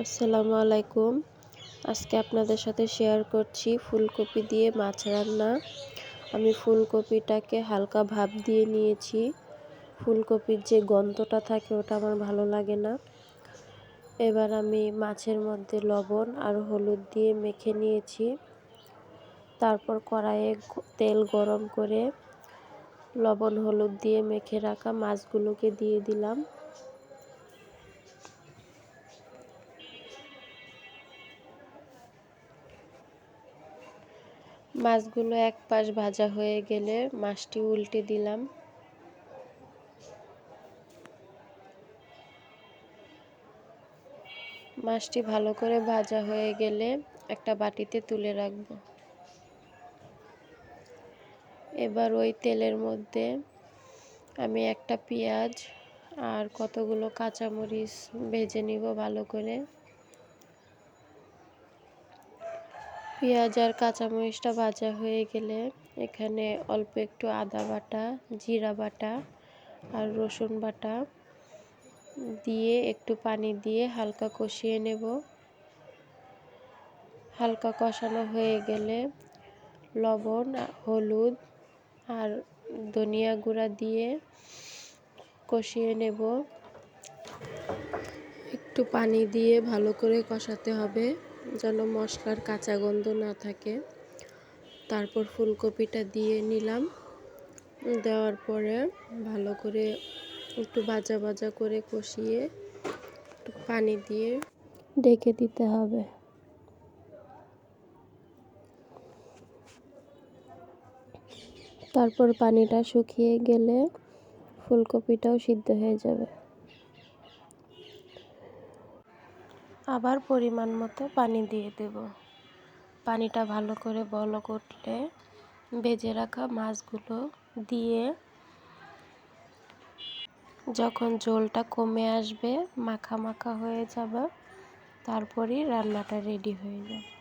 আসসালামু আলাইকুম। আজকে আপনাদের সাথে শেয়ার করছি ফুলকপি দিয়ে মাছ রান্না। আমি ফুলকপিটাকে হালকা ভাপ দিয়ে নিয়েছি। ফুলকপির যে গন্ধটা থাকে ওটা আমার ভালো লাগে না। এবার আমি মাছের মধ্যে লবণ আর হলুদ দিয়ে মেখে নিয়েছি। তারপর কড়াইয়ে তেল গরম করে লবণ হলুদ দিয়ে মেখে রাখা মাছগুলোকে দিয়ে দিলাম। মাছগুলো এক পাশ ভাজা হয়ে গেলে মাছটি উল্টে দিলাম। মাছটি ভালো করে ভাজা হয়ে গেলে একটা বাটিতে তুলে রাখব। এবার ওই তেলের মধ্যে আমি একটা পেঁয়াজ আর কতগুলো কাঁচামরিচ ভেজে নিব ভালো করে। পেঁয়াজ আর কাঁচামরিচটা ভাজা হয়ে গেলে এখানে অল্প একটু আদা বাটা, জিরা বাটা আর রসুন বাটা দিয়ে একটু পানি দিয়ে হালকা কষিয়ে নেব। হালকা কষানো হয়ে গেলে লবণ, হলুদ আর ধনিয়া গুঁড়া দিয়ে কষিয়ে নেব। একটু পানি দিয়ে ভালো করে কষাতে হবে যেন মশলার কাঁচা গন্ধ না থাকে। তারপর ফুলকপিটা দিয়ে নিলাম। দেওয়ার পরে ভালো করে একটু ভাজা ভাজা করে কষিয়ে একটু পানি দিয়ে ঢেকে দিতে হবে। তারপর পানিটা শুকিয়ে গেলে ফুলকপিটাও সিদ্ধ হয়ে যাবে। আবার পরিমাণ মতো পানি দিয়ে দেব। পানিটা ভালো করে বলক উঠলে ভেজে রাখা মাছগুলো দিয়ে যখন ঝোলটা কমে আসবে, মাখা মাখা হয়ে যাবে, তারপরই রান্নাটা রেডি হয়ে যাবে।